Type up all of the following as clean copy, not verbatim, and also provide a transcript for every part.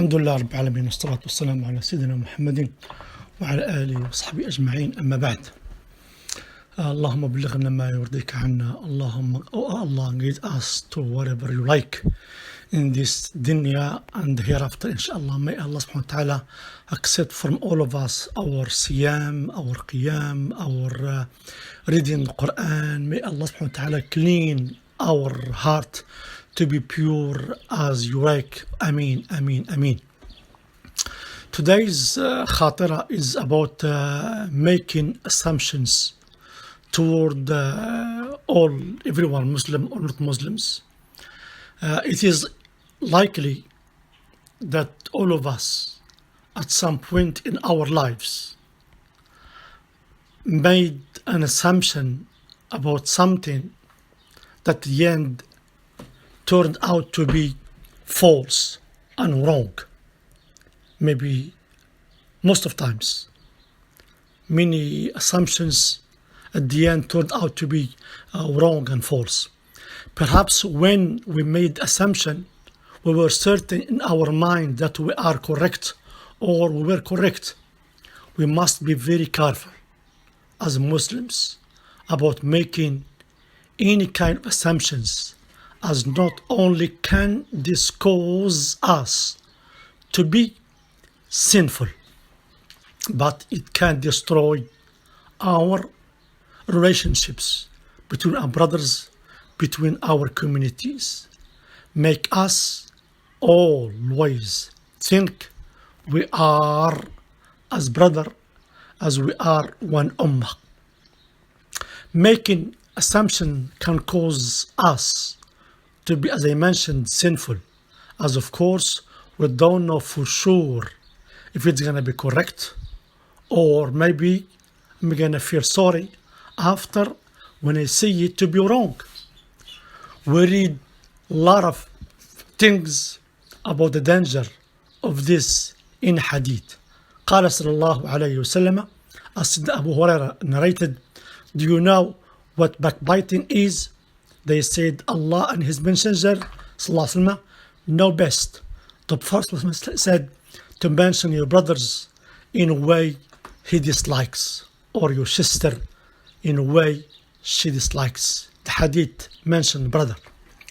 الحمد لله رب العالمين والصلاة والسلام على سيدنا محمد وعلى آله وصحبه أجمعين. أما بعد, اللهم بلغنا ما يرضيك عنا. اللهم, oh Allah, guide us to whatever you like in this dunya and hereafter, inshallah. May Allah subhanahu wa ta'ala accept from all of us our siyam, our qiyam, our reading the Quran. May Allah subhanahu wa ta'ala clean our heart to be pure as you like. Ameen, ameen, ameen. Today's khatira is about making assumptions toward everyone, Muslim or not Muslims. It is likely that all of us at some point in our lives made an assumption about something that at the end turned out to be false and wrong. Maybe most of times, many assumptions at the end turned out to be wrong and false. Perhaps when we made assumption, we were certain in our mind that we are correct or we were correct. We must be very careful as Muslims about making any kind of assumptions, as not only can this cause us to be sinful, but it can destroy our relationships between our brothers, between our communities, make us always think we are as brother, as we are one ummah. Making assumption can cause us to be, as I mentioned, sinful, as of course we don't know for sure if it's gonna be correct, or maybe I'm gonna feel sorry after when I see it to be wrong. We read a lot of things about the danger of this in hadith. قال صلى الله عليه وسلم, as Abu Huraira narrated, do you know what backbiting is? They said, Allah and His Messenger sallallahu alaihi wasallam know best. The Prophet said to mention your brothers in a way he dislikes, or your sister in a way she dislikes. The hadith mentioned brother,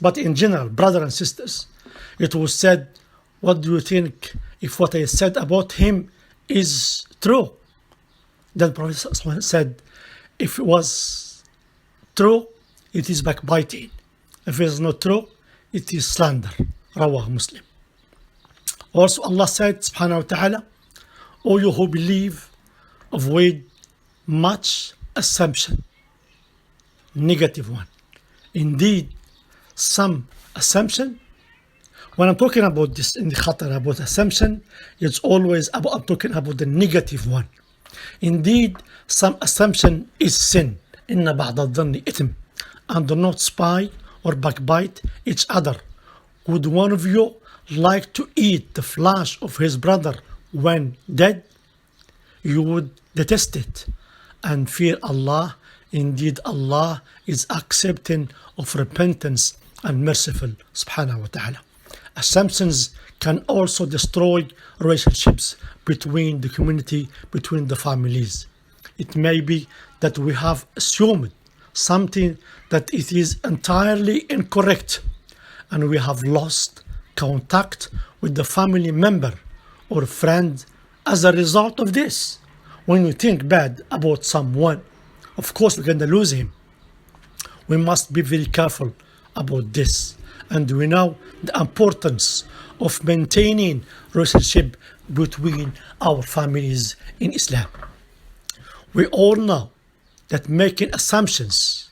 but in general, brother and sisters. It was said, what do you think if what I said about him is true? Then Prophet said, if it was true, it is backbiting. If it is not true, it is slander. Rawah Muslim. Also Allah said, subhanahu wa ta'ala, O you who believe, avoid much assumption. Negative one. Indeed, some assumption, when I'm talking about this in the khatar, about assumption, it's always about, I'm talking about the negative one. Indeed, some assumption is sin. Inna ba'da dhanni ithm. And do not spy or backbite each other. Would one of you like to eat the flesh of his brother when dead? You would detest it and fear Allah. Indeed, Allah is accepting of repentance and merciful, subhanahu wa ta'ala. Assumptions can also destroy relationships between the community, between the families. It may be that we have assumed something that it is entirely incorrect, and we have lost contact with the family member or friend as a result of this. When we think bad about someone, of course we're going to lose him. We must be very careful about this, and we know the importance of maintaining relationship between our families in Islam. We all know that making assumptions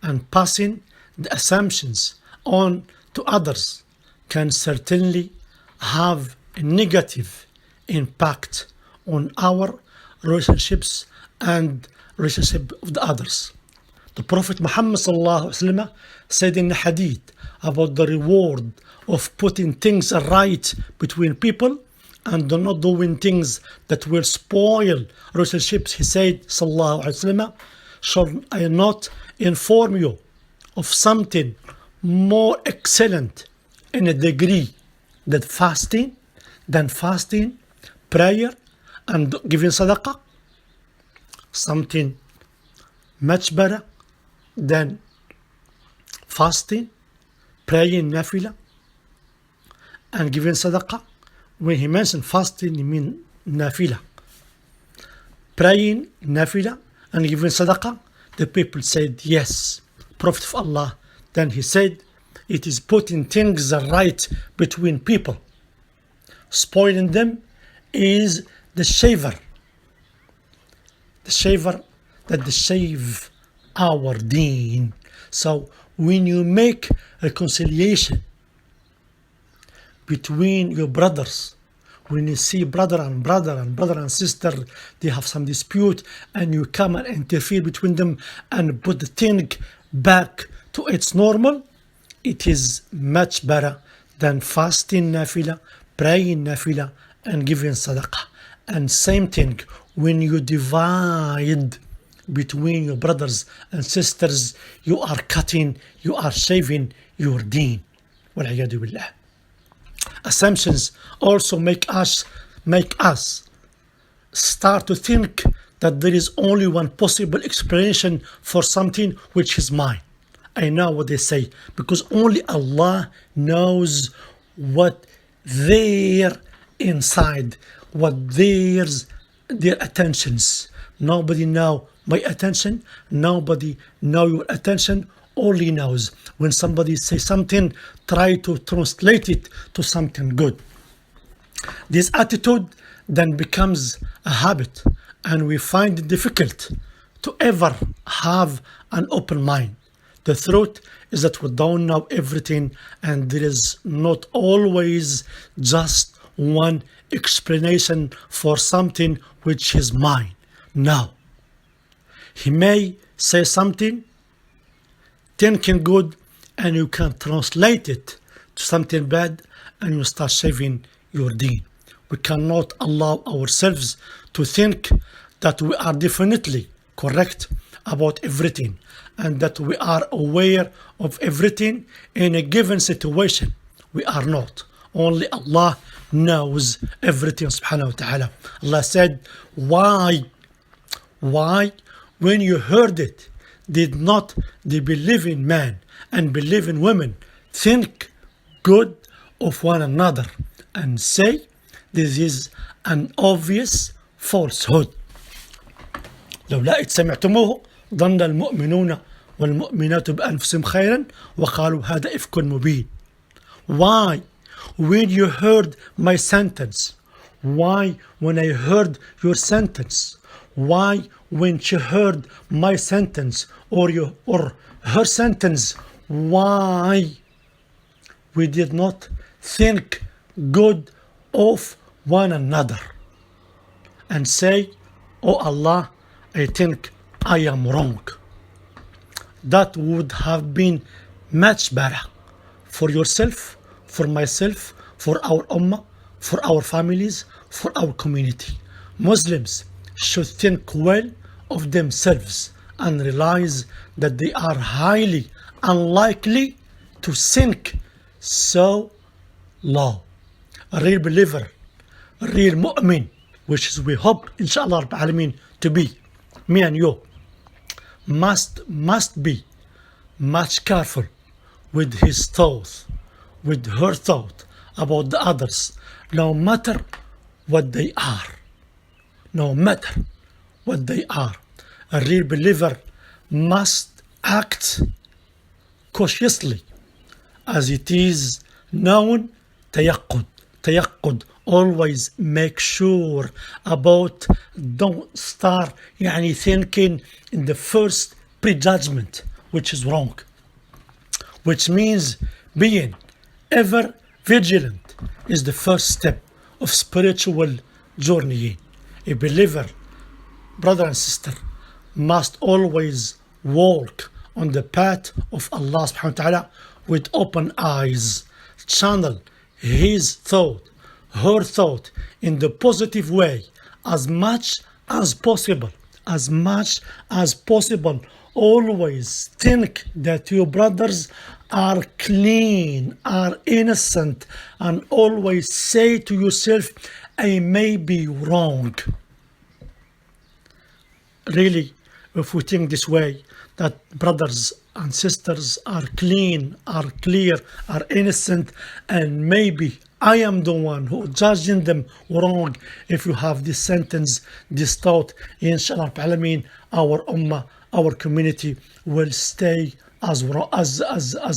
and passing the assumptions on to others can certainly have a negative impact on our relationships and relationship with the others. The Prophet Muhammad sallallahu alaihi wasallam said in the hadith about the reward of putting things right between people and not doing things that will spoil relationships. He said, sallallahu alaihi wasallam, shall I not inform you of something more excellent in a degree than fasting? than fasting, prayer, and giving sadaqah? Something much better than fasting, praying nafila, and giving sadaqah? When he mentioned fasting, he means nafila. Praying nafila and giving sadaqah, the people said yes, Prophet of Allah. Then he said, it is putting things right between people. Spoiling them is the shaver. The shaver that they shave our deen. So when you make reconciliation between your brothers, when you see brother and sister, they have some dispute, and you come and interfere between them and put the thing back to its normal, it is much better than fasting nafila, praying nafila, and giving sadaqah. And same thing, when you divide between your brothers and sisters, you are cutting, you are shaving your deen. Wal-'iyadu billah. Assumptions also make us start to think that there is only one possible explanation for something, which is mine. I know what they say, because only Allah knows what they're inside, what their attentions. Nobody know my attention, nobody know your attention. Only knows when somebody says something, try to translate it to something good. This attitude then becomes a habit, and we find it difficult to ever have an open mind. The truth is that we don't know everything, and there is not always just one explanation for something which is mine. No. He may say something thinking good, and you can translate it to something bad, and you start shaving your deen. We cannot allow ourselves to think that we are definitely correct about everything, and that we are aware of everything in a given situation. We are not. Only Allah knows everything, subhanahu wa ta'ala. Allah said, why, when you heard it, did not the believing man and believing women think good of one another and say this is an obvious falsehood? لولا إذ سمعتموه ظن المؤمنون والمؤمنات بأنفسهم خيرا وقالوا هذا إفك مبين. Why, when you heard my sentence? Why, when I heard your sentence? Why, when she heard my sentence or her sentence, why we did not think good of one another and say, oh Allah, I think I am wrong? That would have been much better for yourself, for myself, for our ummah, for our families, for our community. Muslims should think well of themselves and realize that they are highly unlikely to sink so low. A real believer, a real mu'min, which is we hope inshallah Rabbil Alameen to be, me and you, must be much careful with his thoughts, with her thought about the others, no matter what they are. No matter what they are. A real believer must act cautiously, as it is known, tayaqqud. Always make sure about, don't start thinking in the first prejudgment, which is wrong. Which means being ever vigilant is the first step of spiritual journeying. A believer, brother and sister, must always walk on the path of Allah subhanahu wa ta'ala with open eyes. Channel his thought, her thought in the positive way as much as possible always think that your brothers are clean, are innocent, and always say to yourself, I may be wrong. Really, if we think this way, that brothers and sisters are clean, are clear, are innocent, and maybe I am the one who judging them wrong. If you have this sentence, this thought, inshallah alameen, our ummah, our community will stay as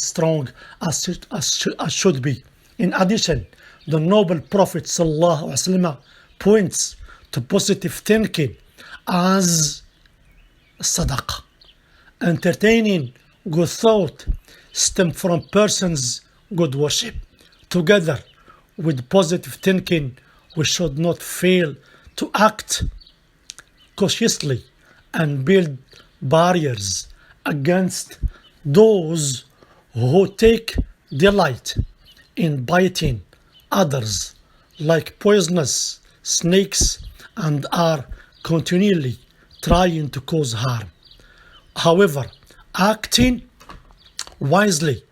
strong as should be. In addition, the noble Prophet sallallahu alaihi wasallam points to positive thinking as sadaqah. Entertaining good thought stem from person's good worship. Together with positive thinking, we should not fail to act cautiously and build barriers against those who take delight in biting others like poisonous snakes and are continually trying to cause harm. However, acting wisely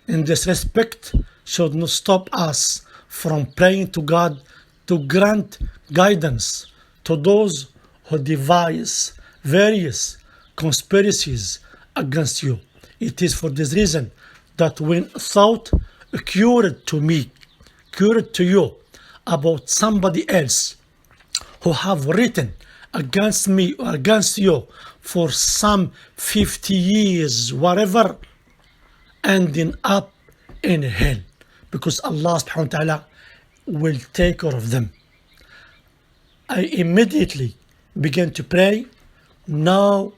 in this respect should not stop us from praying to God to grant guidance to those who devise various conspiracies against you. It is for this reason that when thought occurred to you about somebody else who have written against me or against you for some 50 years, whatever, ending up in hell, because Allah subhanahu wa ta'ala will take care of them. I immediately began to pray, now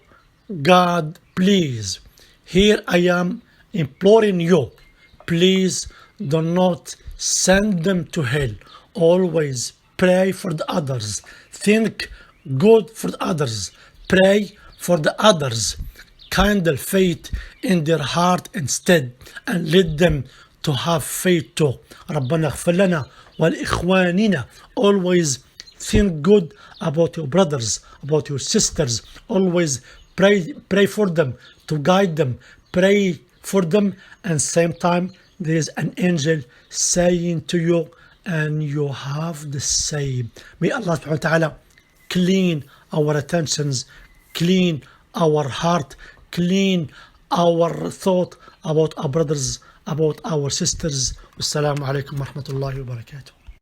God, please, here I am imploring you, please do not send them to hell. Always pray for the others, think good for the others, pray for the others, kindle faith in their heart instead, and let them to have faith too. ربنا اغفر لنا والإخواننا. Always think good about your brothers, about your sisters. Always pray for them, to guide them, pray for them, and same time there is an angel saying to you, and you have the same. May Allah subhanahu wa ta'ala clean our attentions, clean our heart, clean our thought about our brothers, about our sisters. Wassalamu alaikum wa rahmatullahi wa barakatuh.